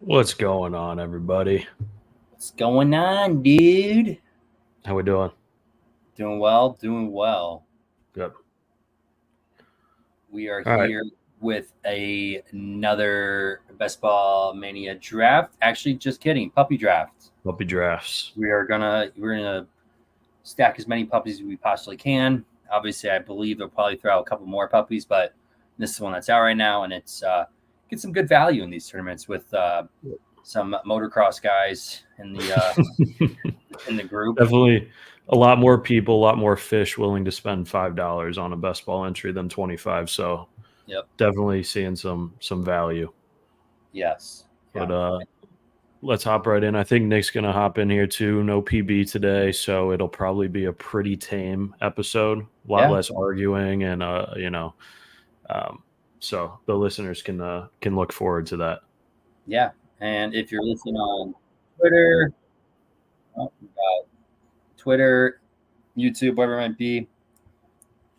What's going on, everybody? What's going on, dude? How we doing? Doing well, doing well. Good. We are All right. here with another Best Ball Mania draft. Actually, just kidding, puppy draft. Puppy drafts. We're gonna stack as many puppies as we possibly can. Obviously, I believe they'll probably throw out a couple more puppies, but this is the one that's out right now, and it's get some good value in these tournaments with some motocross guys in the group. Definitely a lot more people, a lot more fish willing to spend $5 on a best ball entry than 25. So Yep. definitely seeing some value. Yes. But Yeah. let's hop right in. I think Nick's gonna hop in here too. No PB today, so it'll probably be a pretty tame episode. A lot Yeah. less arguing, and so the listeners can look forward to that. Yeah. And if you're listening on Twitter, oh, Twitter, YouTube, whatever it might be,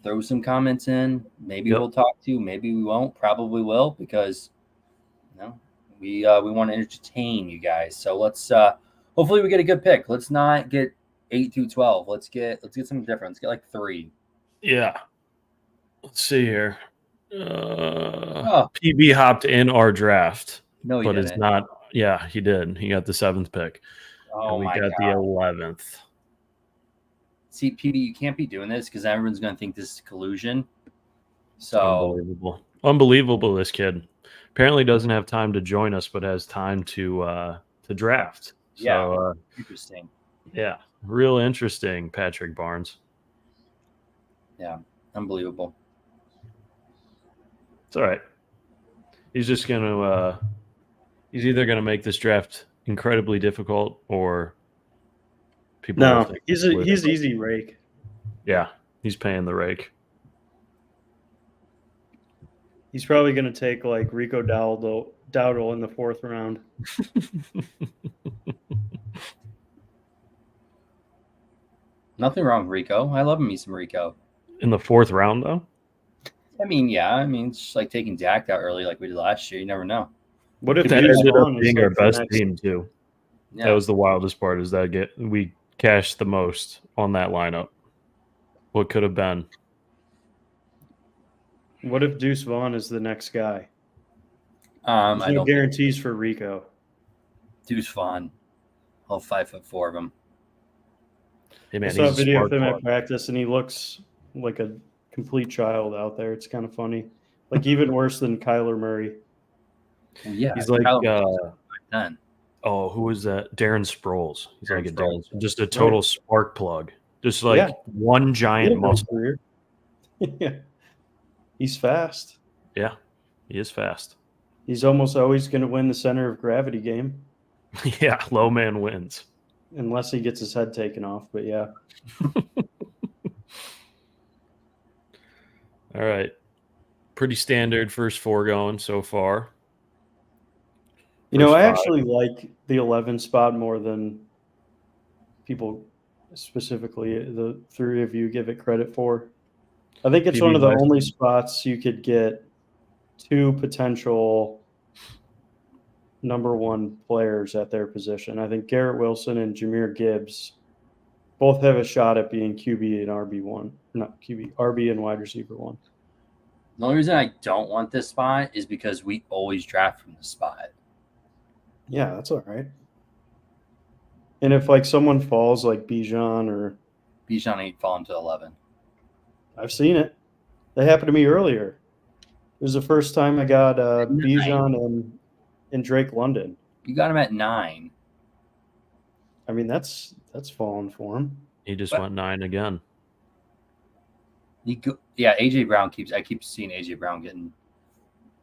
throw some comments in. Maybe Yep. we'll talk to you. Maybe we won't. Probably will because we want to entertain you guys. So let's hopefully we get a good pick. Let's not get 8 through 12. Let's get something different. Let's get like 3. Yeah. Let's see here. PB hopped in our draft, No, he but didn't. it's not. Yeah, he did. He got the 7th pick. Oh and we my got God. the 11th. See, PB, you can't be doing this because everyone's going to think this is collusion. So Unbelievable. This kid apparently doesn't have time to join us, but has time to draft. yeah, So interesting. yeah, real interesting, Patrick Barnes. Yeah, unbelievable. It's all right. He's just gonna he's either gonna make this draft incredibly difficult or people will think he's easy rake. Yeah, he's paying the rake. He's probably going to take like Rico Dowdle in the 4th round. Nothing wrong with Rico. I love me some Rico. In the 4th round, though? I mean, yeah. I mean, it's just like taking Dak out early like we did last year. You never know. What if that ended up being like our best team, too? Yeah. That was the wildest part, is that we cashed the most on that lineup. What could have been? What if Deuce Vaughn is the next guy? I There's no guarantees for Rico. Deuce Vaughn. All 5'4" of him. Hey, man, I saw a video of him at practice, and he looks like a complete child out there. It's kind of funny. Like even worse than Kyler Murray. Well, yeah, he's like done. Oh, who is that? Darren Sproles. He's Darren like Sproles. Just a total spark plug. Just like one giant muscle. Yeah. He's fast. Yeah, he is fast. He's almost always going to win the center of gravity game. Yeah, low man wins. Unless he gets his head taken off, but yeah. All right. Pretty standard first 4 going so far. I actually like the 11 spot more than people, specifically the 3 of you, give it credit for. I think it's one of the only spots you could get 2 potential number 1 players at their position. I think Garrett Wilson and Jahmyr Gibbs both have a shot at being QB and RB1. Not QB, RB and wide receiver 1. The only reason I don't want this spot is because we always draft from the spot. Yeah, that's all right. And if like someone falls like Bijan ain't falling to 11. I've seen it. That happened to me earlier. It was the first time I got Bijan and Drake London. You got him at 9. I mean, that's falling for him. He just went 9 again. AJ Brown I keep seeing AJ Brown getting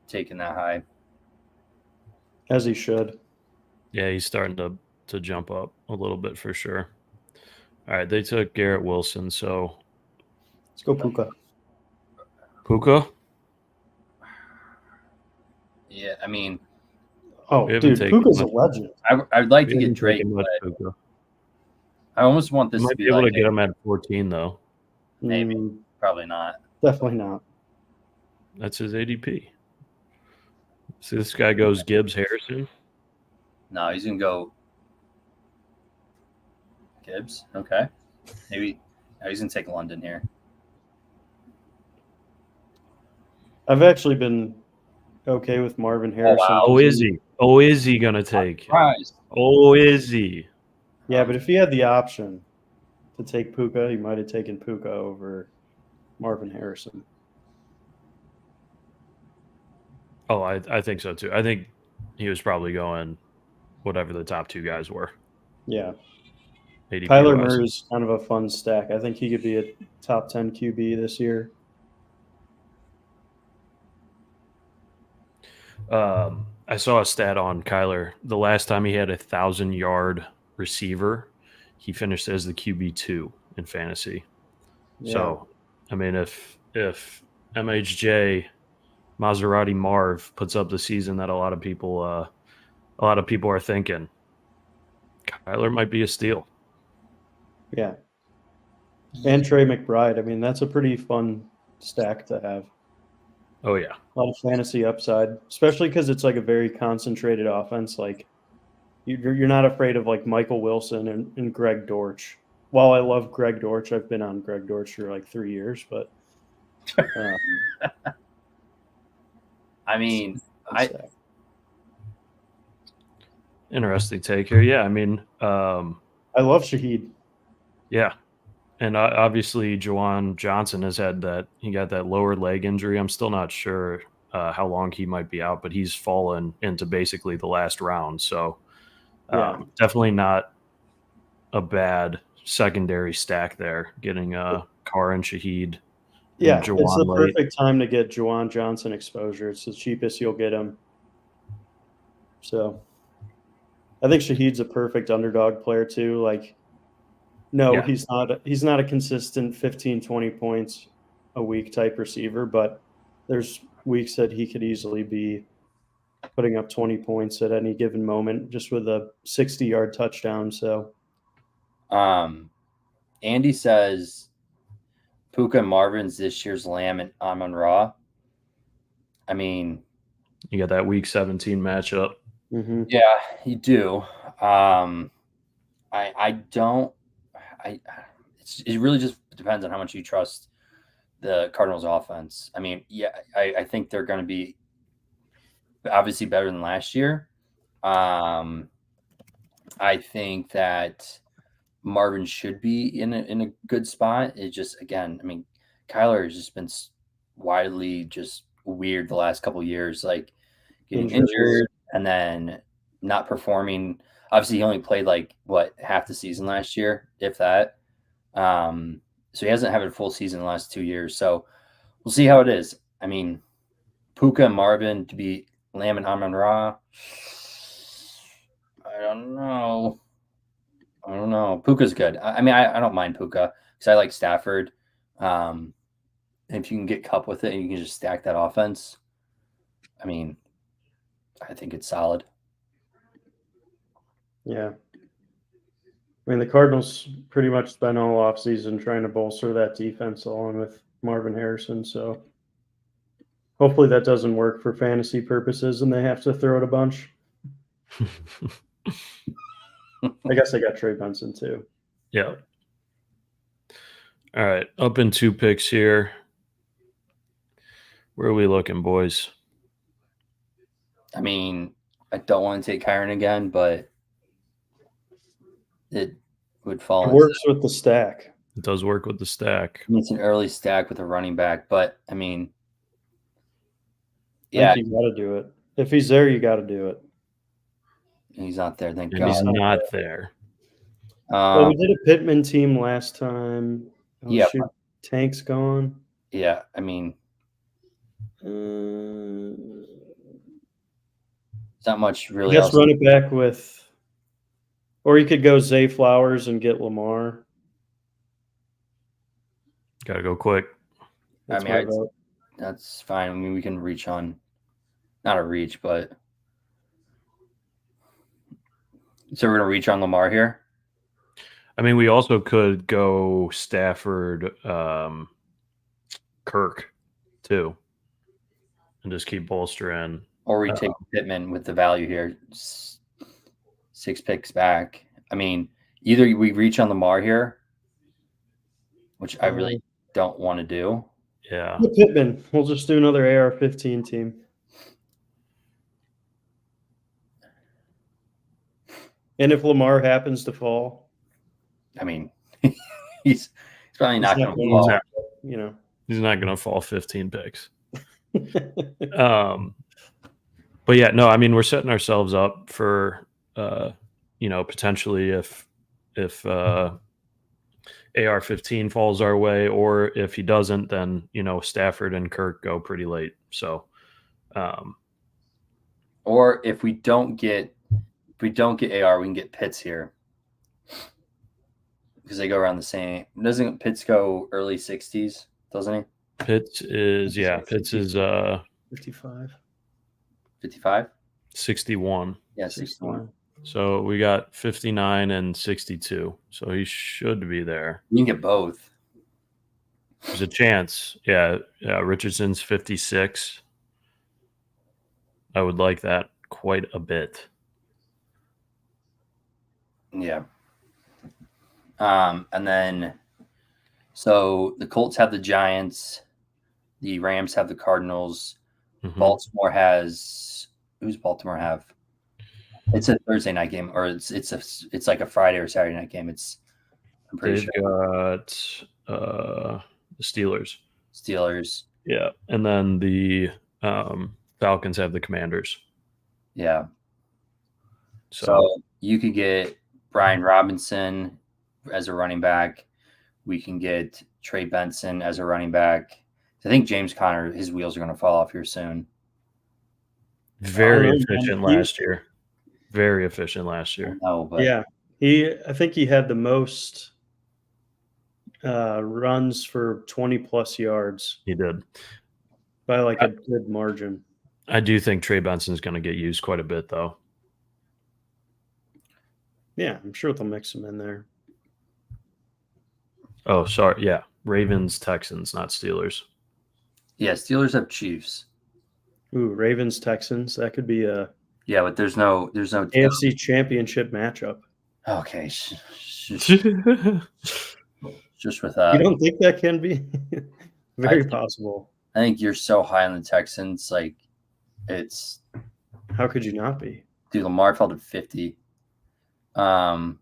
taken that high. As he should. Yeah, he's starting to jump up a little bit for sure. All right, they took Garrett Wilson, so let's go Puka. Puka? Yeah, I mean, dude, Puka's a legend. I'd like to get Drake, but I almost want this to be able to get him at 14 though. Maybe, probably not. Definitely not. That's his ADP. See, this guy goes Gibbs Harrison. No, he's going to go Gibbs. Okay. Maybe he's going to take London here. I've actually been okay with Marvin Harrison. wow. Oh, is he? Oh, is he going to take? Surprise. Oh, is he? Yeah, but if he had the option to take Puka, he might have taken Puka over Marvin Harrison. Oh, I think so too. I think he was probably going whatever the top two guys were. Yeah. ADP Kyler wise. Murray's kind of a fun stack. I think he could be a top 10 QB this year. I saw a stat on Kyler. The last time he had 1,000-yard receiver, he finished as the QB2 in fantasy. Yeah. So, I mean, if MHJ Maserati Marv puts up the season that a lot of people are thinking, Kyler might be a steal. Yeah. And Trey McBride. I mean, that's a pretty fun stack to have. Oh yeah, a lot of fantasy upside, especially because it's like a very concentrated offense. Like you're not afraid of like Michael Wilson and Greg Dortch. While I love Greg Dortch, I've been on Greg Dortch for like 3 years, but I mean, interesting take here. Yeah, I mean, I love Shaheed. Yeah, and obviously Juwan Johnson has had that. He got that lower leg injury. I'm still not sure how long he might be out, but he's fallen into basically the last round. So definitely not a bad secondary stack there. Getting Carr and Shaheed. Yeah, and it's the late. perfect time to get Juwan Johnson exposure. It's the cheapest you'll get him. So I think Shaheed's a perfect underdog player too. Like, no, he's not a consistent 15, 20 points a week type receiver, but there's weeks that he could easily be putting up 20 points at any given moment just with a 60-yard touchdown. So Andy says Puka and Marvin's this year's Lamb and Amon-Ra. I mean, you got that week 17 matchup. Mm-hmm. Yeah, you do. It really just depends on how much you trust the Cardinals offense. I mean, yeah, I think they're going to be obviously better than last year. I think that Marvin should be in a good spot. It just, again, I mean, Kyler has just been widely just weird the last couple of years, like getting injured and then not performing. Obviously, he only played like half the season last year, if that. So he hasn't had a full season in the last 2 years. So we'll see how it is. I mean, Puka and Marvin to be Lamb and Amon-Ra. I don't know. Puka's good. I mean, I don't mind Puka because I like Stafford. If you can get Kupp with it and you can just stack that offense, I mean, I think it's solid. Yeah. I mean, the Cardinals pretty much spent all offseason trying to bolster that defense along with Marvin Harrison. So hopefully that doesn't work for fantasy purposes and they have to throw it a bunch. I guess I got Trey Benson too. Yeah. All right. Up in 2 picks here. Where are we looking, boys? I mean, I don't want to take Kyron again, but it would fall. It works with the stack. It does work with the stack. It's an early stack with a running back, but I mean, I think you got to do it. If he's there, you got to do it. He's not there. Thank and God. He's not there. Well, we did a Pittman team last time. Yeah. Shoot. Tank's gone. Yeah. I mean, it's not much really. Let's run it back with, or you could go Zay Flowers and get Lamar. Got to go quick. That's that's fine. I mean, we can reach on, not a reach, but so we're going to reach on Lamar here. I mean, we also could go Stafford, Kirk, too, and just keep bolstering. Or we take Pittman with the value here. 6 picks back. I mean, either we reach on Lamar here, which I really don't want to do. Yeah. Pittman. We'll just do another AR-15 team. And if Lamar happens to fall, I mean, he's probably not going to fall. You know, he's not going to fall 15 picks. But yeah, no, I mean, we're setting ourselves up for, potentially if AR-15 falls our way, or if he doesn't, then, Stafford and Kirk go pretty late. So, or if we don't get AR, we can get Pitts here because they go around the same. Doesn't Pitts go early 60s? Doesn't he? Pitts is 55. 55? 61. Yeah, 61. So we got 59 and 62. So he should be there. You can get both. There's a chance. Yeah. Richardson's 56. I would like that quite a bit. Yeah. And then, so the Colts have the Giants. The Rams have the Cardinals. Mm-hmm. Baltimore has – who's Baltimore have? It's a Thursday night game, or it's like a Friday or Saturday night game. I'm pretty sure. Got the Steelers. Yeah. And then the Falcons have the Commanders. Yeah. So you could get Brian Robinson as a running back. We can get Trey Benson as a running back. I think James Conner, his wheels are going to fall off here soon. Very efficient last year. Very efficient last year. No, but yeah, I think he had the most runs for 20+ yards. He did by like a good margin. I do think Trey Benson is going to get used quite a bit, though. Yeah, I'm sure they'll mix him in there. Oh, sorry. Yeah, Ravens, Texans, not Steelers. Yeah, Steelers have Chiefs. Ooh, Ravens, Texans. That could be a but there's no AFC Championship matchup. Okay, just with you don't think that can be very possible? I think you're so high on the Texans, like it's. How could you not be? Dude, Lamar fell to 50. How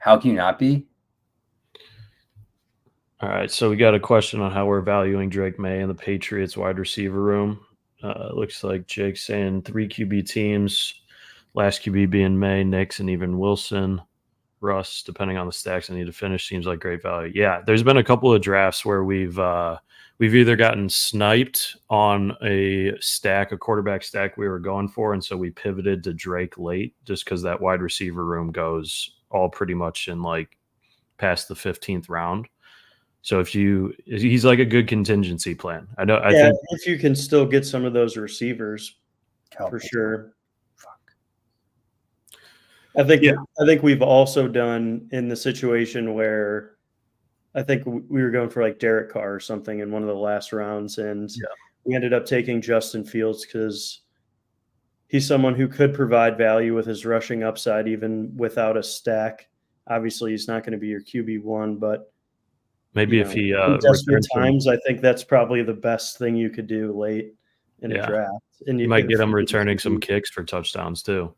can you not be? All right, so we got a question on how we're valuing Drake May in the Patriots wide receiver room. Looks like Jake's saying 3 QB teams, last QB being May, Nix, and even Wilson. Russ, depending on the stacks I need to finish, seems like great value. Yeah, there's been a couple of drafts where we've either gotten sniped on a quarterback stack we were going for, and so we pivoted to Drake late just because that wide receiver room goes all pretty much in like past the 15th round. So he's like a good contingency plan. I think if you can still get some of those receivers, for sure. I think we've also done in the situation where I think we were going for like Derek Carr or something in one of the last rounds, and we ended up taking Justin Fields because he's someone who could provide value with his rushing upside even without a stack. Obviously, he's not going to be your QB1, but maybe if he in desperate times, I think that's probably the best thing you could do late in a draft. And you might get him returning some kicks for touchdowns too.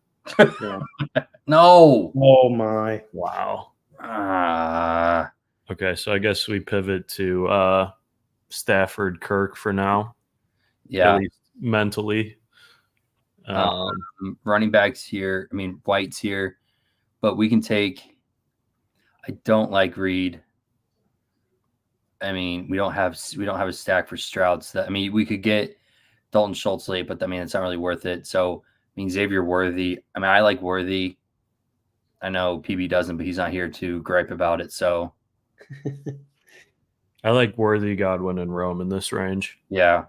No. Oh my. Wow. Okay, so I guess we pivot to Stafford Kirk for now. Yeah. At least mentally. Running backs here. I mean, White's here, but we can take. I don't like Reed. I mean, we don't have a stack for Stroud. So we could get Dalton Schultz late, but it's not really worth it. So Xavier Worthy. I like Worthy. I know PB doesn't, but he's not here to gripe about it. So I like Worthy, Godwin, and Rome in this range. Yeah.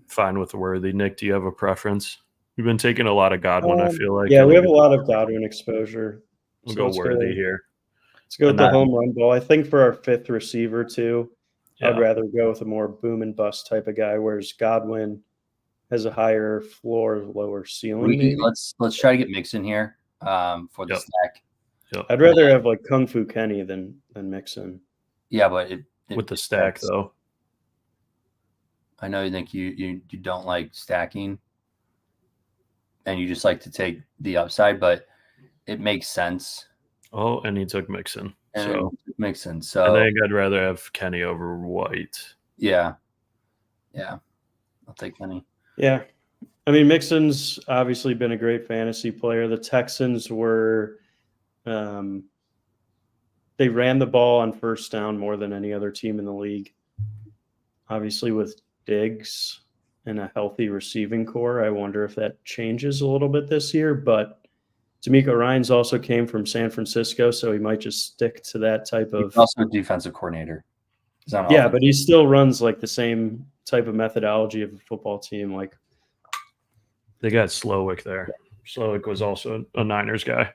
Fine with Worthy. Nick, do you have a preference? You've been taking a lot of Godwin, I feel like. Yeah, we have a lot of Godwin exposure. We'll go Worthy here. Let's go with the home run ball. I think for our 5th receiver too, I'd rather go with a more boom and bust type of guy, whereas Godwin, has a higher floor, lower ceiling. Maybe Let's try to get Mixon here for the stack. Yep. I'd rather have like Kung Fu Kenny than Mixon. Yeah, but with the stack though. I know you think you don't like stacking, and you just like to take the upside, but it makes sense. Oh, and he took Mixon. So it makes sense. So I think I'd rather have Kenny over White. Yeah. I'll take Kenny. Yeah. I mean, Mixon's obviously been a great fantasy player. The Texans were they ran the ball on first down more than any other team in the league. Obviously, with Diggs and a healthy receiving core, I wonder if that changes a little bit this year. But D'Amico Ryans also came from San Francisco, so he might just stick to that type of. He's also a defensive coordinator. Yeah, but he still runs like the same type of methodology of a football team. Like they got Slowick there. Slowick was also a Niners guy.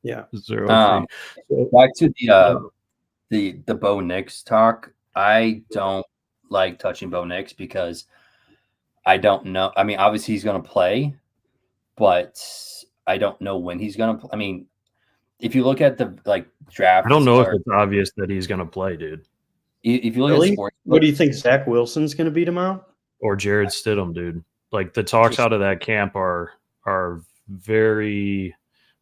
Yeah. 0-3. Back to the Bo Nix talk. I don't like touching Bo Nix because I don't know. I mean, obviously he's going to play, but I don't know when he's going to play. I mean, if you look at the draft, I don't know if it's obvious that he's going to play, dude. If you look at sports, what do you think? Zach Wilson's going to beat him out, or Jared Stidham, dude? Like the talks out of that camp are very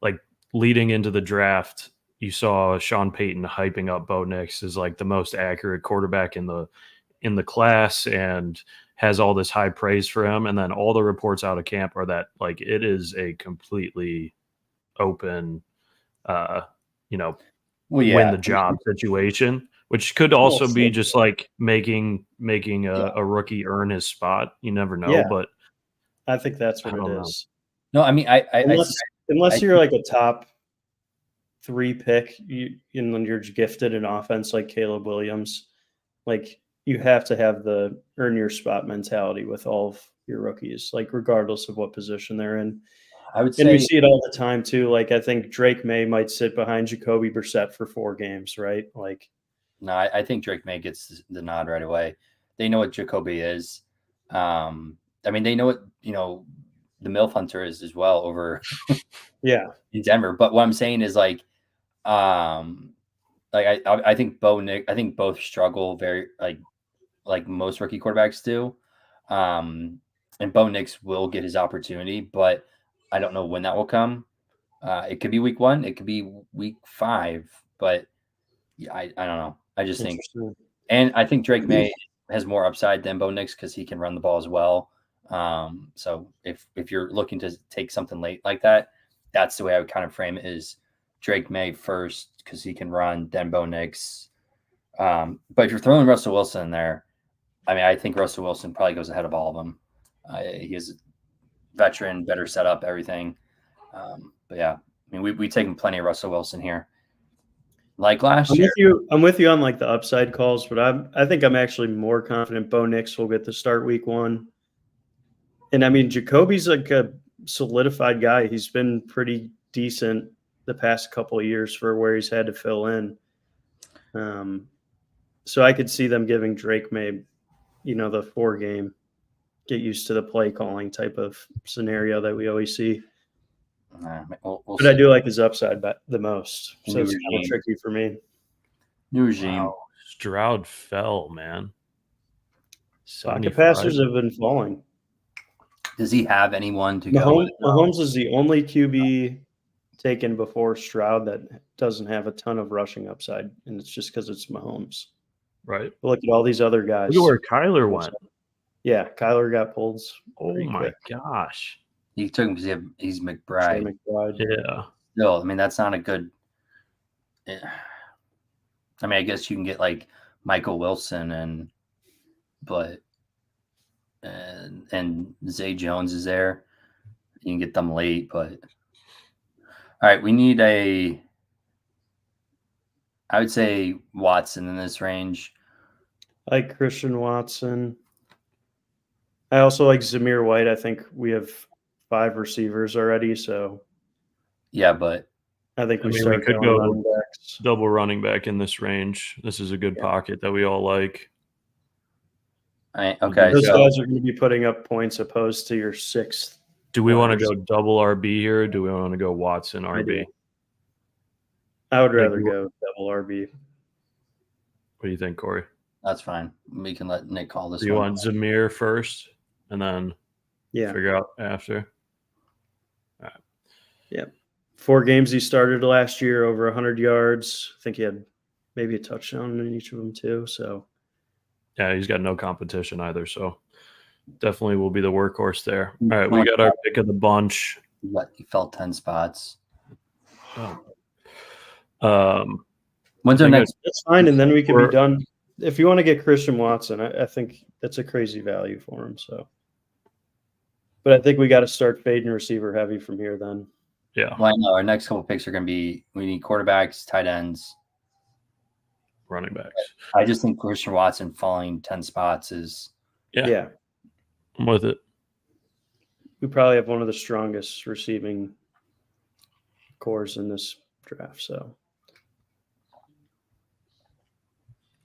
like leading into the draft. You saw Sean Payton hyping up Bo Nix as like the most accurate quarterback in the class and has all this high praise for him. And then all the reports out of camp are that like it is a completely open, win the job situation, which could also be just like making a rookie earn his spot. You never know, but I think that's what it is. No, I mean, unless you're like a top 3 pick, and you're gifted an offense like Caleb Williams, like you have to have the earn your spot mentality with all of your rookies, like regardless of what position they're in. I would say, and we see it all the time too. Like I think Drake May might sit behind Jacoby Brissett for 4 games, right? Like, no, I think Drake May gets the nod right away. They know what Jacoby is. I mean, they know what the MILF Hunter is as well over in Denver. But what I'm saying is I think I think both struggle very like most rookie quarterbacks do. And Bo Nix will get his opportunity, but I don't know when that will come. It could be week 1, it could be week 5, but I don't know. I just think, and I think Drake May has more upside than Bo Nix because he can run the ball as well. So if you're looking to take something late like that, that's the way I would kind of frame it: is Drake May first because he can run, then Bo Nix. But if you're throwing Russell Wilson in there, I mean, I think Russell Wilson probably goes ahead of all of them. He is a veteran, better setup, everything. But yeah, I mean, we taken plenty of Russell Wilson here. Like last year, I'm with you on like the upside calls, but I think I'm actually more confident Bo Nix will get the start week 1. And I mean, Jacoby's like a solidified guy. He's been pretty decent the past couple of years for where he's had to fill in. So I could see them giving Drake May, the 4 game, get used to the play calling type of scenario that we always see. We'll but see. I do like his upside the most. So it's kind of tricky for me. New regime. Wow. Stroud fell, man. Pocket passers have been falling. Does he have anyone to go? Mahomes is the only QB taken before Stroud that doesn't have a ton of rushing upside, and it's just because it's Mahomes. Right. But look at all these other guys. Look at where Kyler went. Yeah, Kyler got pulled. Oh my gosh. You took him because he's McBride. Yeah. No, I mean that's not a good. I mean, I guess you can get like Michael Wilson but Zay Jones is there. You can get them late, but all right, we need I would say Watson in this range. I like Christian Watson. I also like Zamir White. I think we have 5 receivers already, so yeah, but I think we could go double running back in this range. This is a good pocket that we all like. Okay, Those so guys are going to be putting up points opposed to your sixth. Do we want to Wonders. go double RB here, or do we want to go Watson RB? I would Like, rather go double RB. What do you think, Corey? that's fine. We can let Nick call this Do you one. want Zamir first and then Yeah. figure out after? All right. Yeah. 4 games he started last year, over 100 yards. I think he had maybe a touchdown in each of them too. So yeah, he's got no competition either. So definitely will be the workhorse there. All right, we got our pick of the bunch. He fell 10 spots. When's our next? That's fine, and then we can be done. If you want to get Christian Watson, I think that's a crazy value for him. So, but I think we got to start fading receiver heavy from here. Then, yeah. Well, I know our next couple picks are going to be we need quarterbacks, tight ends, running backs. I just think Christian Watson falling 10 spots is yeah. I'm with it. We probably have one of the strongest receiving cores in this draft. So.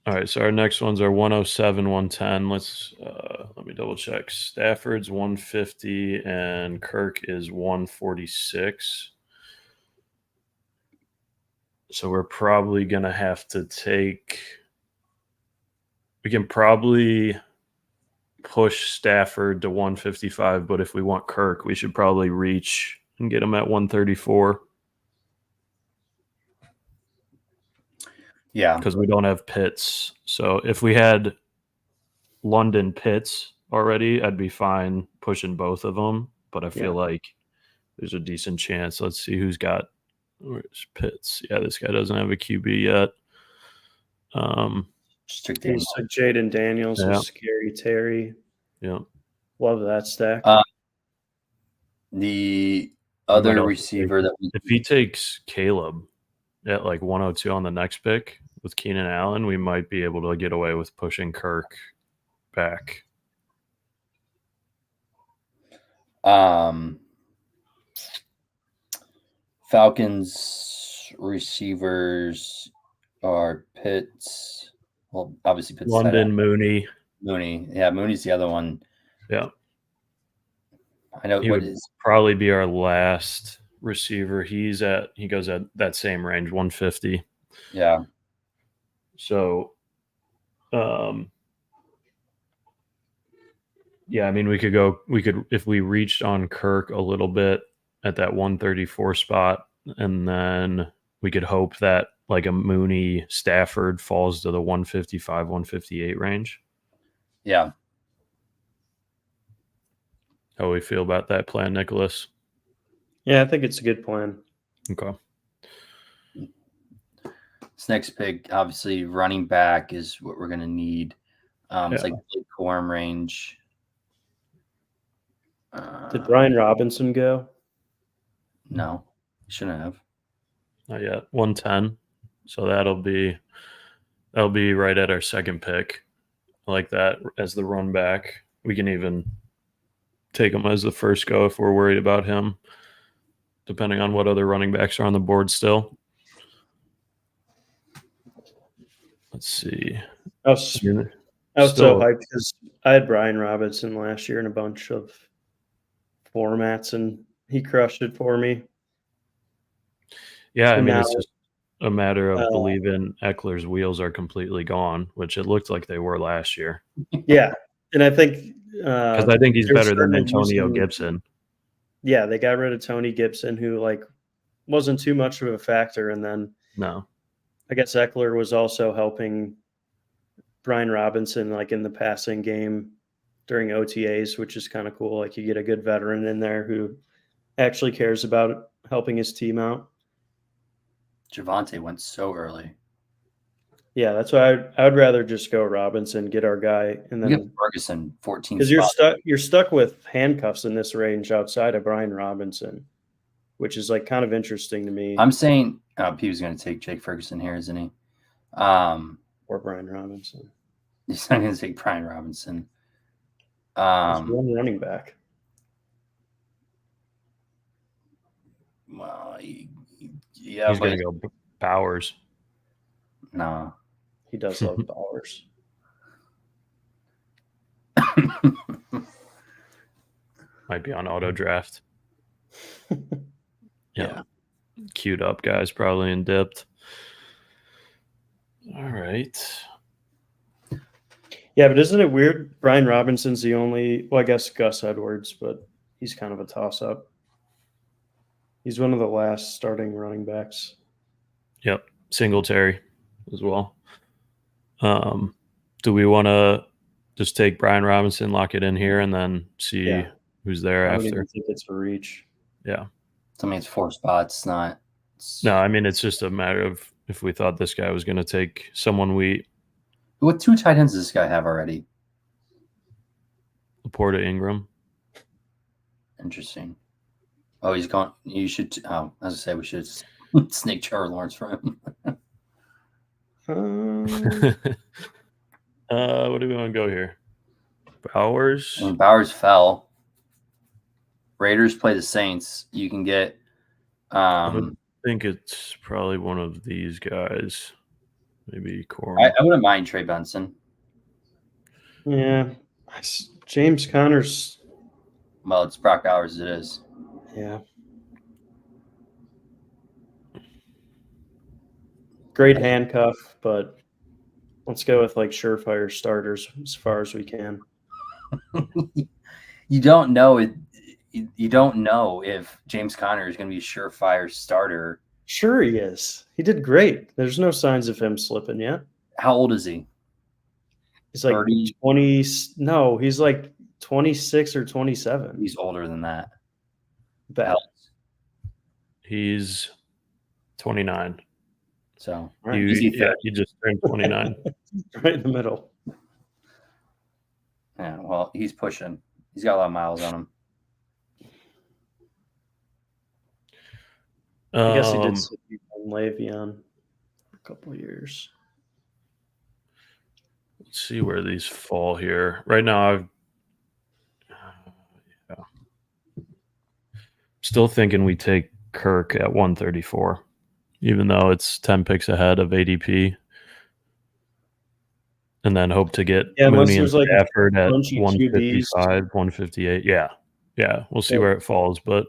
All right, so our next ones are 107, 110. Let me double check. Stafford's 150 and Kirk is 146. So we're probably going to have to we can probably push Stafford to 155, but if we want Kirk, we should probably reach and get him at 134. Yeah. Because we don't have Pitts. So if we had London Pitts already, I'd be fine pushing both of them. But I feel like there's a decent chance. Let's see who's got where's Pitts. Yeah, this guy doesn't have a QB yet. Jaden Daniels and Scary Terry. Yeah. Love that stack. The other receiver if he takes Caleb at like 102 on the next pick with Keenan Allen, we might be able to get away with pushing Kirk back. Falcons receivers are Pitts. Well, obviously Pitts. London, Mooney. Yeah, Mooney's the other one. Yeah. I know he would probably be our last receiver. He goes at that same range, 150. Yeah. So, yeah, I mean, we could, if we reached on Kirk a little bit at that 134 spot, and then we could hope that like a Mooney Stafford falls to the 155, 158 range. Yeah. How do we feel about that plan, Nicholas? Yeah, I think it's a good plan. Okay. This next pick, obviously, running back is what we're going to need. It's like Blake Corum range. Did Brian Robinson go? No, he shouldn't have. Not yet. 110. So that'll be right at our second pick. I like that as the run back. We can even take him as the first go if we're worried about him, depending on what other running backs are on the board still. Let's see. I was so hyped because I had Brian Robinson last year in a bunch of formats, and he crushed it for me. Yeah, I mean, it's just a matter of believing Eckler's wheels are completely gone, which it looked like they were last year. Yeah, and I think because I think he's better than Antonio Gibson. Yeah, they got rid of Tony Gibson, who wasn't too much of a factor, and then I guess Eckler was also helping Brian Robinson in the passing game during OTAs, which is kind of cool. Like you get a good veteran in there who actually cares about helping his team out. Javonte went so early. Yeah, that's why I would rather just go Robinson, get our guy, and then Ferguson 14. Because you're stuck with handcuffs in this range outside of Brian Robinson, which is kind of interesting to me. I'm saying P was going to take Jake Ferguson here, isn't he? Or Brian Robinson. He's not going to take Brian Robinson. One running back. Well, he's going to go Bowers. No, he does love Bowers. Might be on auto draft. Yeah. Queued up guys probably and dipped. All right. Yeah, but isn't it weird? Brian Robinson's the only, well, I guess Gus Edwards, but he's kind of a toss up. He's one of the last starting running backs. Yep. Singletary as well. Do we want to just take Brian Robinson, lock it in here, and then see who's there I after? don't even think it's a reach. Yeah. I mean, it's 4 spots, not. No, I mean, it's just a matter of if we thought this guy was going to take someone we. What 2 tight ends does this guy have already? Laporta Ingram. Interesting. Oh, he's gone. You should. As I say, we should snake Trevor Lawrence for him. What do we want to go here? Bowers. When Bowers fell, Raiders play the Saints. You can get. I think it's probably one of these guys. Maybe Corey. I wouldn't mind Trey Benson. Yeah. James Conner's. Well, it's Brock Bowers. It is. Yeah. Great handcuff, but let's go with like surefire starters as far as we can. You don't know it. You don't know if James Conner is going to be a surefire starter. Sure he is. He did great. There's no signs of him slipping yet. How old is he? He's like 30? 20. No, he's like 26 or 27. He's older than that. Bet. He's 29. So you just turned 29. Right in the middle. Yeah, well, he's pushing. He's got a lot of miles on him. I guess he did sit on Le'Veon for a couple of years. Let's see where these fall here. Right now, still thinking we take Kirk at 134, even though it's 10 picks ahead of ADP. And then hope to get Mooney and Stafford at 155, 158. Yeah. We'll see where it falls, but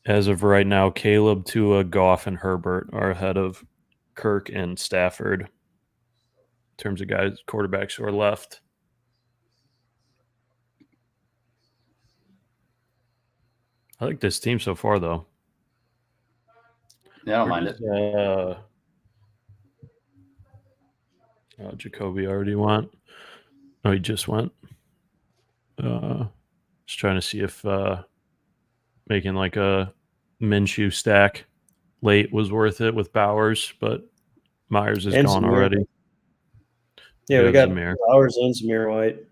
as of right now, Caleb, Tua, Goff, and Herbert are ahead of Kirk and Stafford in terms of guys, quarterbacks who are left. I like this team so far, though. Yeah, I don't mind it. Jacoby already went. Oh, he just went. Just trying to see if making like a Minshew stack late was worth it with Bowers, but Myers is gone already. Yeah, we got Bowers and Zamir White.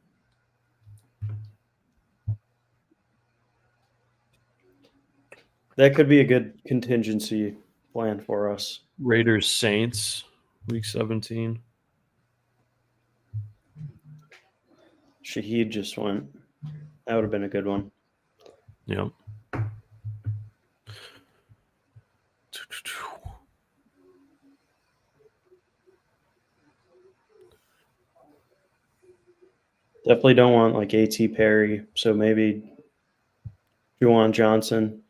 That could be a good contingency plan for us. Raiders Saints, week 17. Shaheed just went. That would have been a good one. Yep. Definitely don't want like A.T. Perry, so maybe Juwan Johnson.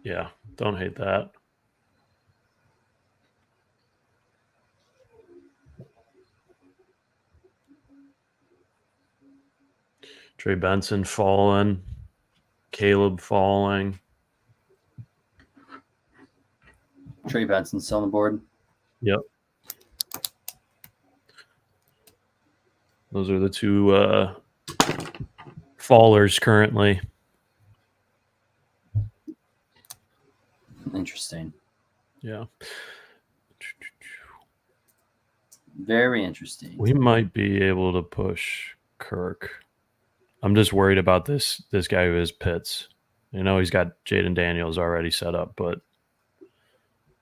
Yeah, don't hate that. Trey Benson falling. Caleb falling. Trey Benson still on the board. Yep. Those are the two fallers currently. Interesting. Yeah. Very interesting. We might be able to push Kirk. I'm just worried about this guy who is Pitts. I know he's got Jaden Daniels already set up, but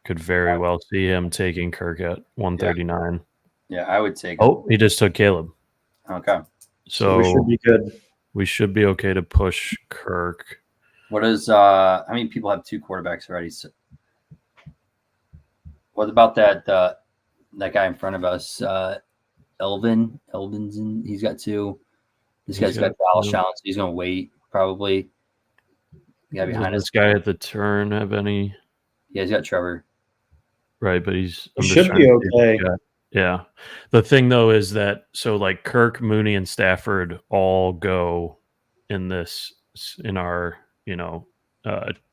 could very well see him taking Kirk at 139. Yeah, I would take. Oh, he just took Caleb. Okay. So we should be good. We should be okay to push Kirk. What is how many people have 2 quarterbacks already? What about that guy in front of us, Elvinson? He's got 2. This guy's got Dallas Allen, so he's going to wait probably. Yeah, behind us. This guy at the turn have any? Yeah, he's got Trevor. Right, but he should be okay. Yeah. The thing though is that like Kirk, Mooney, and Stafford all go in our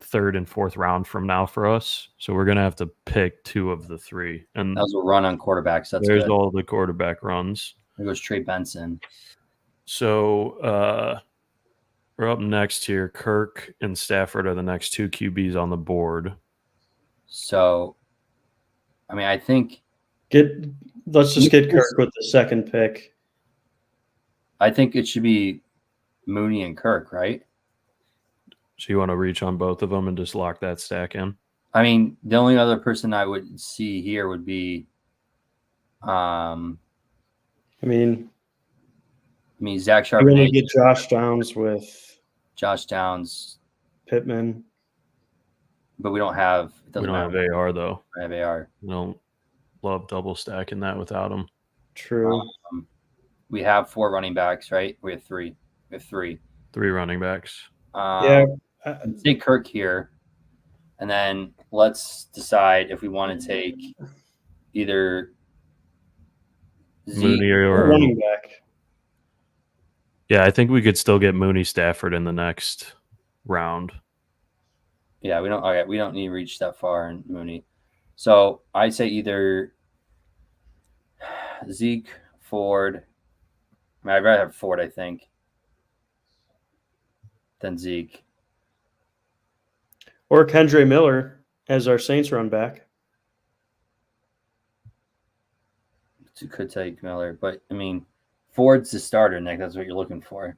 third and fourth round from now for us. So we're gonna have to pick 2 of the 3. And that was a run on quarterbacks. There's good. All the quarterback runs. There goes Trey Benson. So we're up next here. Kirk and Stafford are the next 2 QBs on the board. So, I mean, I think let's just get Kirk with the second pick. I think it should be Mooney and Kirk, right? So you want to reach on both of them and just lock that stack in? I mean, the only other person I would see here would be, I mean, Zach Charbonnet. We're going to get Josh Downs with Pittman. But we don't have. We don't have AR though. I have AR. We don't love double stacking that without him. True. We have 4 running backs, right? We have 3. We have 3. 3 running backs. Yeah. Let's take Kirk here, and then let's decide if we want to take either Mooney or running back. Yeah, I think we could still get Mooney, Stafford in the next round. Yeah, we don't need to reach that far in Mooney. So I'd say either Zeke, Ford. I mean, I'd rather have Ford, I think, than Zeke. Or Kendre Miller as our Saints run back. Could take Miller, but I mean, Ford's the starter, Nick. That's what you're looking for.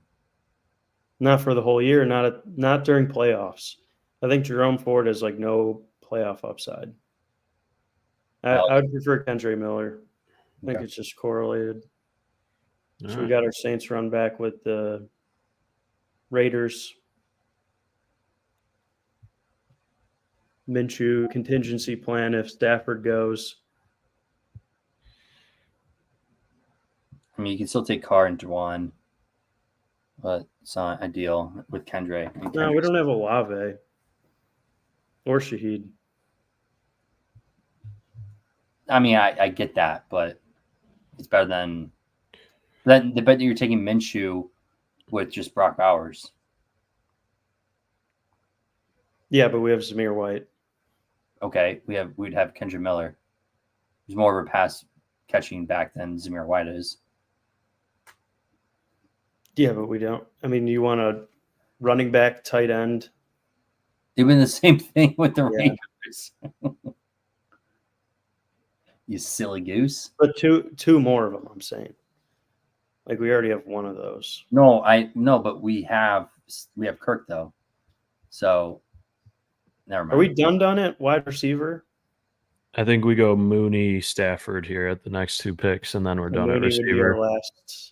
Not for the whole year. Not during playoffs. I think Jerome Ford has like no playoff upside. I would prefer Kendre Miller. I think it's just correlated. All so we got our Saints run back with the Raiders. Minshew contingency plan if Stafford goes. I mean, you can still take Carr and Juwan, but it's not ideal with Kendre. No, we don't have Olave or Shaheed. I mean, I get that, but it's better than the bet that you're taking Minshew with just Brock Bowers. Yeah, but we have Zamir White. Okay, we'd have Kendre Miller. He's more of a pass catching back than Zamir White is. Yeah, but we don't. I mean, you want a running back, tight end. Doing the same thing with the Raiders. You silly goose. But two more of them, I'm saying. Like we already have one of those. No, but we have Kirk though. So never mind. Are we done at wide receiver? I think we go Mooney, Stafford here at the next 2 picks, and then we're done at receiver.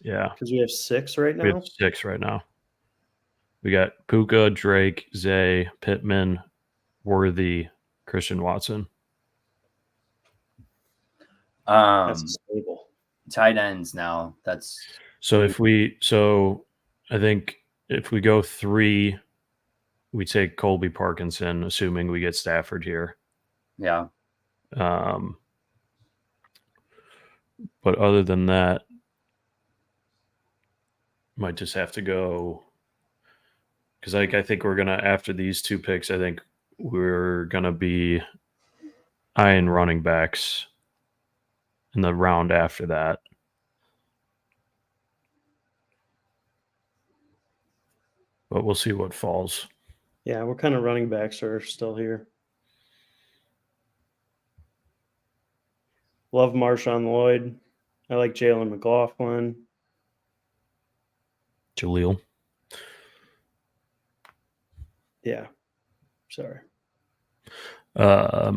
Yeah, because we have 6 right now. We have 6 right now. We got Puka, Drake, Zay, Pittman, Worthy, Christian Watson. That's stable. Tight ends now. That's so I think if we go 3, we take Colby Parkinson, assuming we get Stafford here. Yeah. But other than that, might just have to go because I think we're gonna after these 2 picks, I think we're gonna be eyeing running backs in the round after that. But we'll see what falls. Yeah, what kind of running backs are still here? Love Marshawn Lloyd. I like Jalen McLaughlin. Jaleel. Yeah. Sorry. I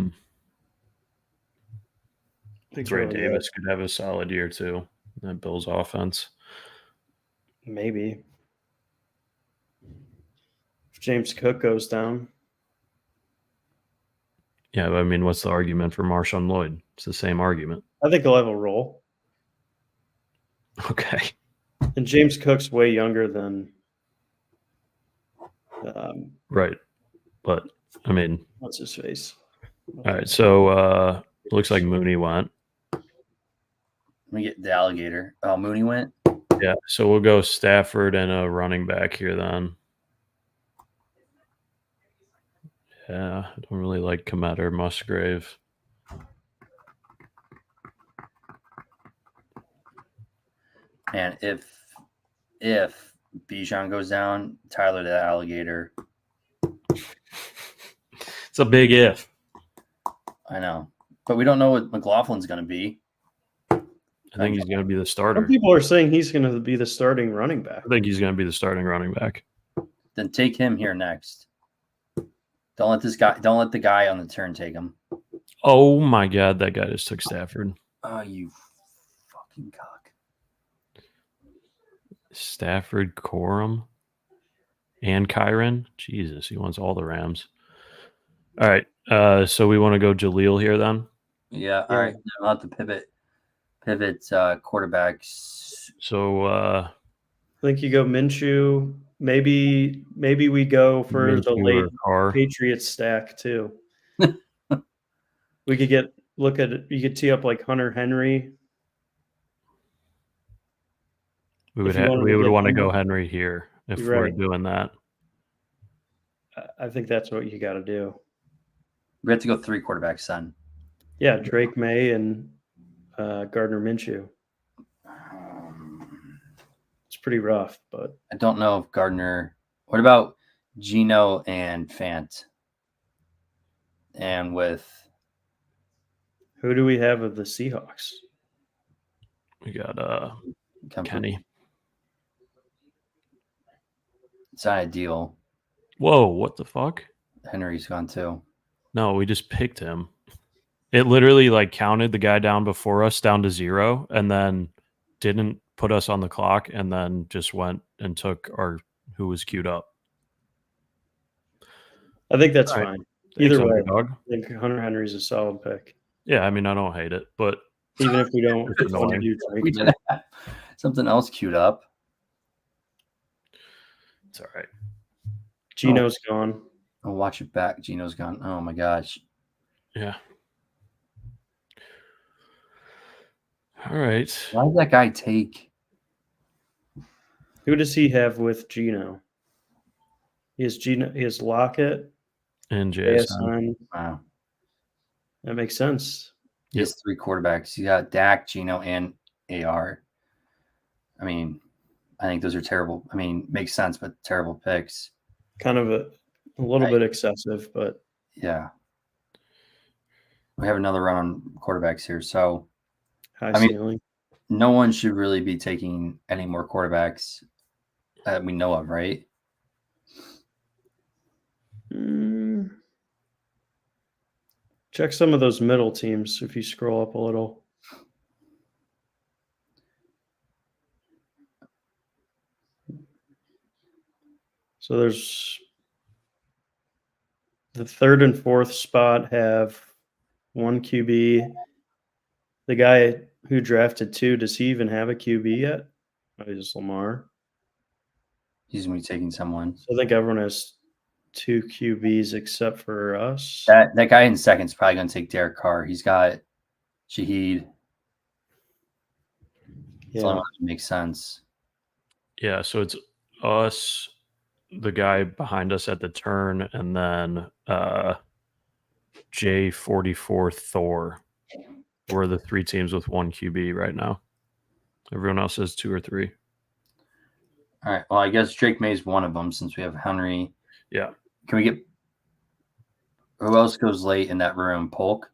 think Ray Davis could have a solid year too. That Bills offense. Maybe. If James Cook goes down. Yeah, but I mean, what's the argument for Marshawn Lloyd? It's the same argument. I think he'll have a role. Okay. And James Cook's way younger than. Right. But, I mean. What's his face? All right, so looks like Mooney went. Let me get the alligator. Oh, Mooney went? Yeah, so we'll go Stafford and a running back here then. Yeah, I don't really like Komet or Musgrave. And if Bijan goes down, Tyler the alligator. It's a big if. I know. But we don't know what McLaughlin's going to be. I think he's going to be the starter. Some people are saying he's going to be the starting running back. I think he's going to be the starting running back. Then take him here next. Don't let the guy on the turn take him. Oh my God, that guy just took Stafford. Oh, you fucking cock. Stafford, Corum, and Kyron. Jesus, he wants all the Rams. All right, so we want to go Jaleel here then. Yeah. All right. I'll have to pivot quarterbacks. So I think you go Minshew. Maybe we go for Minshew the late Carr. Patriots stack too. We could you could tee up like Hunter Henry. We would want to go Henry here if we're doing that. I think that's what you got to do. We have to go 3 quarterbacks, son. Yeah, Drake May and Gardner Minshew. It's pretty rough, but I don't know if Gardner. What about Gino and Fant? And with who do we have of the Seahawks? We got Kenny. It's not ideal. Whoa, what the fuck? Henry's gone too. No, we just picked him. It literally like counted the guy down before us down to 0 and then didn't put us on the clock and then just went and took our who was queued up. I think that's fine. Either way, I think Hunter Henry's a solid pick. Yeah, I mean, I don't hate it, but even if we don't want to do we did have something else queued up. It's all right. Gino's gone. Oh, watch it back. Gino's gone. Oh my gosh. Yeah. All right. Why did that guy take? Who does he have with Gino? He has Lockett and JSN. Wow. That makes sense. He has 3 quarterbacks. You got Dak, Gino, and AR. I mean, I think those are terrible. I mean, makes sense, but terrible picks. Kind of a little bit excessive, but yeah. We have another run on quarterbacks here. So high ceiling. No one should really be taking any more quarterbacks that we know of, right? Check some of those middle teams if you scroll up a little. So there's the 3rd and 4th spot have 1 QB. The guy who drafted 2, does he even have a QB yet? Oh, he's Lamar. He's going to be taking someone. So I think everyone has 2 QBs except for us. That guy in second is probably going to take Derek Carr. He's got Shaheed. Yeah. So it makes sense. Yeah, so it's us, the guy behind us at the turn, and then J44 Thor. We're the 3 teams with 1 QB right now. Everyone else has 2 or 3. All right. Well, I guess Drake May's one of them since we have Henry. Yeah. Can we get who else goes late in that room? Polk?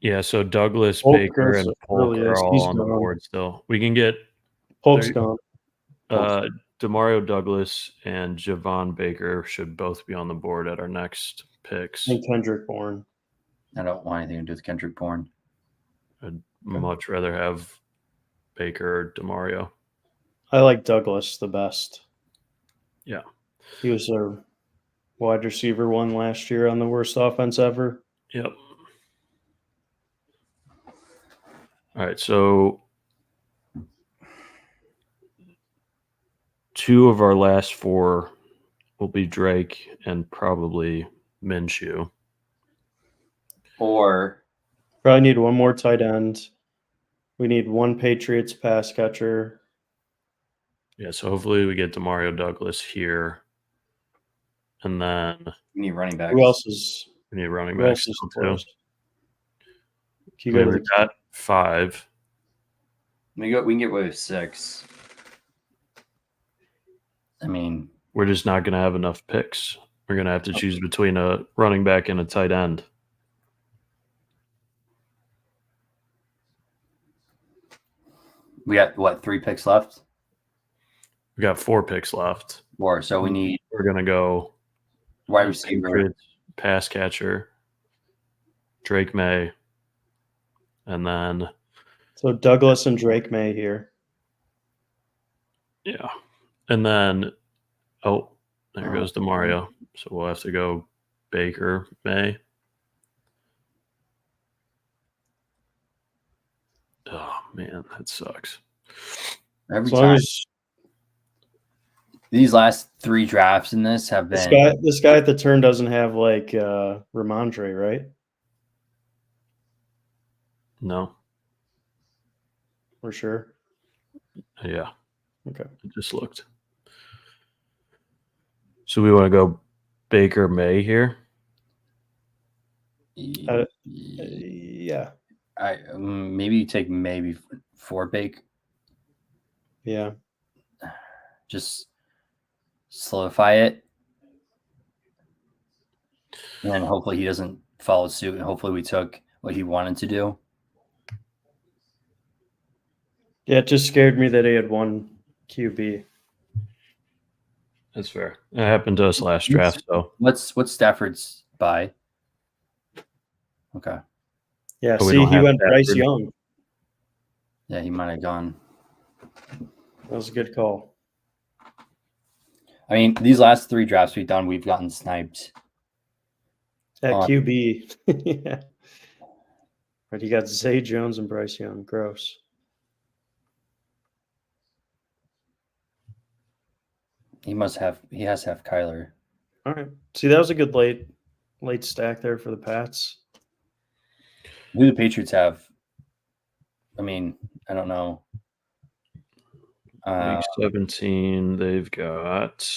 Yeah, so Douglas, Baker, and Polk are all on the board still. We can get Polk's gone. Demario Douglas and Javon Baker should both be on the board at our next picks. And Kendrick Bourne. I don't want anything to do with Kendrick Bourne. I'd much rather have Baker or Demario. I like Douglas the best. Yeah. He was our wide receiver 1 last year on the worst offense ever. Yep. All right, so 2 of our last 4 will be Drake and probably Minshew. Or Probably need one more tight end. We need one Patriots pass catcher. Yeah, so hopefully we get Demario Douglas here. And then we need running backs. Who else is we need running who backs else is still, too. close? Can I you go mean, to we've the got 5. We can get away with 6. I mean, We're just not going to have enough picks. We're going to have to choose between a running back and a tight end. we got what, 3 picks left? We got 4 picks left. 4. So we need We're going to go wide receiver, Patriots, pass catcher, Drake May, and then so Douglas and Drake May here. yeah, and then there goes Demario. So we'll have to go Baker May. Oh man, that sucks. every As long time. as These last 3 drafts in this have been this guy at the turn doesn't have like Ramondre, right? No, For sure. yeah, Okay. I just looked. So we want to go Baker May here. Yeah. Maybe you take May before Bake. Yeah. Just solidify it, and then hopefully he doesn't follow suit, and hopefully we took what he wanted to do. Yeah, it just scared me that he had one QB. That's fair. It happened to us last draft. So What's Stafford's buy? Okay. Yeah, But we see, don't he have went Bryce Stafford. Young. Yeah, he might have gone. That was a good call. I mean, these last 3 drafts we've done, we've gotten sniped. At QB. Yeah. But you got Zay Jones and Bryce Young. Gross. He has to have Kyler. All right. See, that was a good late stack there for the Pats. Who do the Patriots have? I mean, I don't know. Week 17, they've got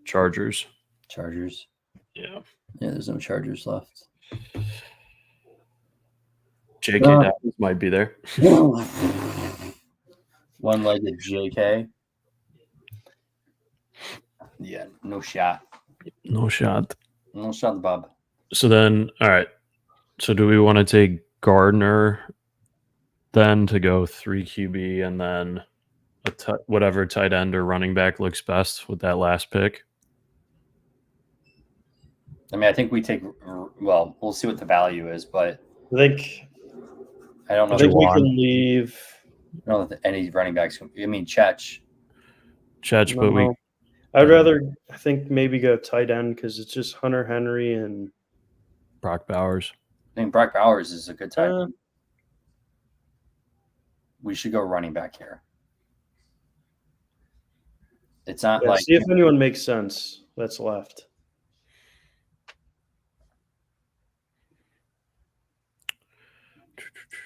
Chargers. Chargers. Yeah. Yeah, there's no Chargers left. J.K. Dobbins might be there. One-legged J.K. Yeah, no shot. No shot. No shot, Bob. So then, all right. So do we want to take Gardner then to go 3 QB and then whatever tight end or running back looks best with that last pick? I mean, I think we take. Well, we'll see what the value is, but I don't know. I think we can leave. I don't know if any running backs. I mean, Chech, but we. I'd rather, I think, maybe go tight end because it's just Hunter Henry and Brock Bowers. I think Brock Bowers is a good tight end. We should go running back here. It's not like. See if anyone makes sense that's left.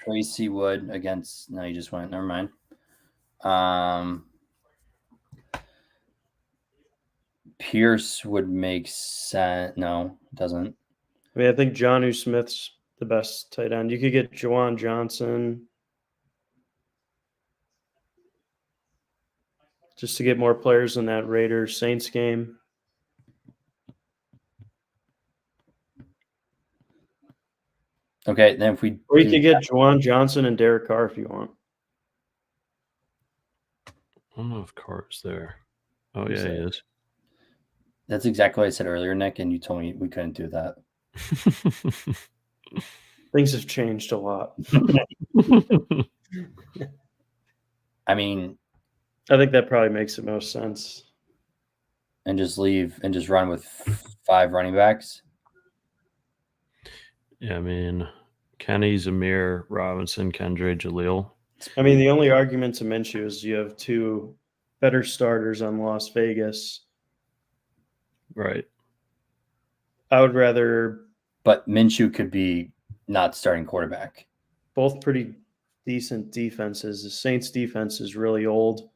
Tracy Wood against. No, you just went. Never mind. Pierce would make sense. No, it doesn't. I mean, I think Jonnu Smith's the best tight end. You could get Juwan Johnson just to get more players in that Raiders Saints game. Okay, then if we. Or you could get Juwan Johnson and Derek Carr if you want. I don't know if Carr's there. Oh, yeah, he is. That's exactly what I said earlier, Nick, and you told me we couldn't do that. Things have changed a lot. I mean, I think that probably makes the most sense. And just leave and just run with 5 running backs. Yeah, I mean, Kenny, Zamir, Robinson, Kendra, Jaleel. I mean, the only argument to Minshew is you have two better starters on Las Vegas. Right. I would rather. But Minshew could be not starting quarterback. Both pretty decent defenses. The Saints defense is really old.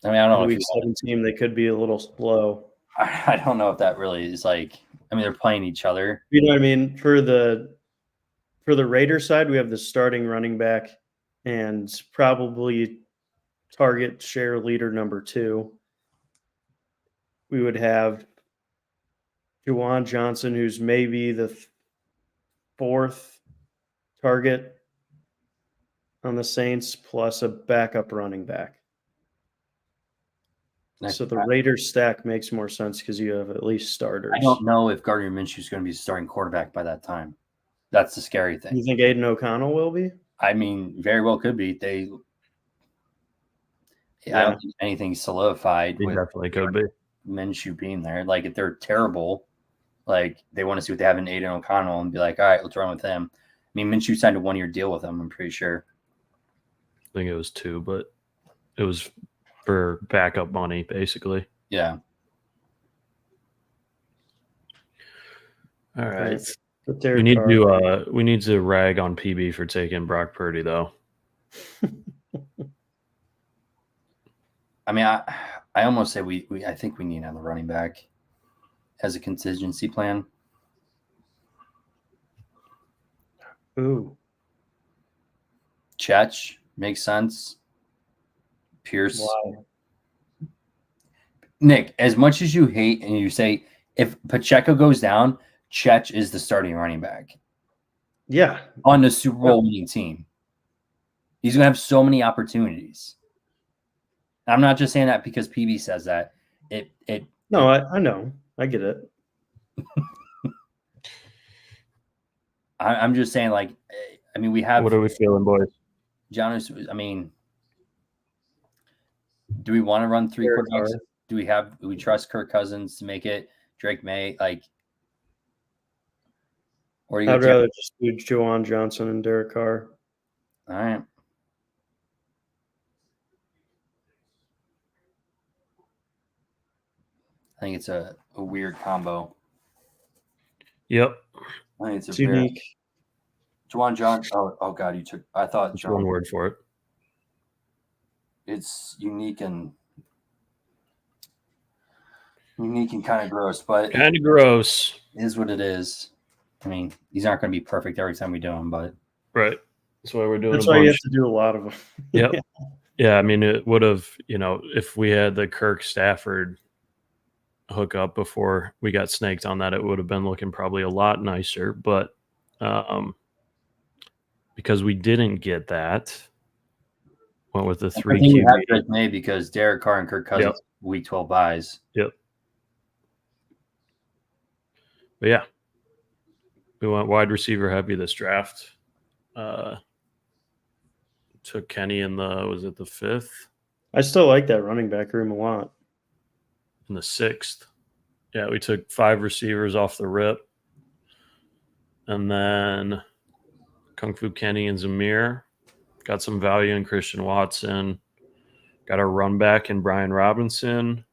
I mean, I don't know. Week 17, they could be a little slow. I don't know if that really is like. I mean, they're playing each other. You know what I mean? For the Raiders side, we have the starting running back and probably target share leader number 2. We would have Juwan Johnson, who's maybe the 4th target on the Saints, plus a backup running back. So the Raiders stack makes more sense because you have at least starters. I don't know if Gardner Minshew is going to be starting quarterback by that time. That's the scary thing. You think Aiden O'Connell will be? I mean, very well could be. I don't think anything's solidified. He definitely could be. Minshew being there. Like, if they're terrible, like, they want to see what they have in Aiden O'Connell and be like, all right, let's run with him. I mean, Minshew signed a 1-year deal with him, I'm pretty sure. I think it was 2, but it was for backup money, basically. Yeah. All right. We need to rag on PB for taking Brock Purdy, though. I mean, I almost say I think we need another running back as a contingency plan. Ooh. Chetch makes sense. Pierce. Wow. Nick, as much as you hate and you say if Pacheco goes down, Chetch is the starting running back. Yeah. On the Super Bowl winning team. He's going to have so many opportunities. I'm not just saying that because PB says that. No, I know. I get it. I'm just saying, like, I mean, we have. What are we feeling, boys? John, I mean, do we want to run 3 quarterbacks? Do we trust Kirk Cousins to make it? Drake May, like, or I'd rather just do Juwan Johnson and Derek Carr. All right. I think it's a weird combo. Yep. I think it's unique. Juwan Johnson. Oh God, you took. I thought John. One word for it. It's unique and kind of gross, but kind of gross is what it is. I mean, these aren't going to be perfect every time we do them, but right. That's why we're doing. That's why you have to do a lot of them. Yep. Yeah, I mean, it would have, if we had the Kirk Stafford hookup before we got snaked on that, it would have been looking probably a lot nicer. But because we didn't get that, went with the 3 QB. May because Derek Carr and Kirk Cousins week 12 buys. Yep. But yeah, we went wide receiver heavy this draft. Took Kenny in the 5th? I still like that running back room a lot. In the 6th. Yeah, we took 5 receivers off the rip. And then Kung Fu Kenny and Zamir. Got some value in Christian Watson. Got our run back in Brian Robinson.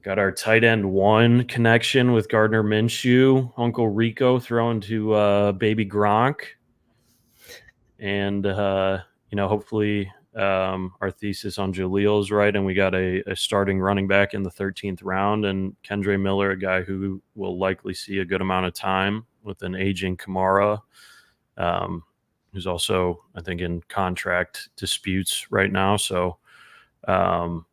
Got our tight end 1 connection with Gardner Minshew. Uncle Rico throwing to baby Gronk. And, hopefully our thesis on Jaleel is right, and we got a starting running back in the 13th round, and Kendre Miller, a guy who will likely see a good amount of time with an aging Kamara, who's also, I think, in contract disputes right now. So, not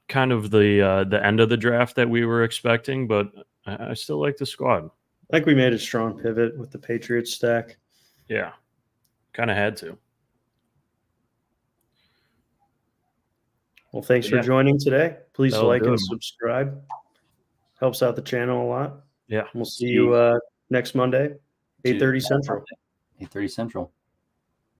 kind of the end of the draft that we were expecting, but I still like the squad. I think we made a strong pivot with the Patriots stack. Yeah, kind of had to. Well, thanks for joining today. Please like and subscribe. Helps out the channel a lot. Yeah. We'll see you next Monday, 8:30 Central. 8:30 Central.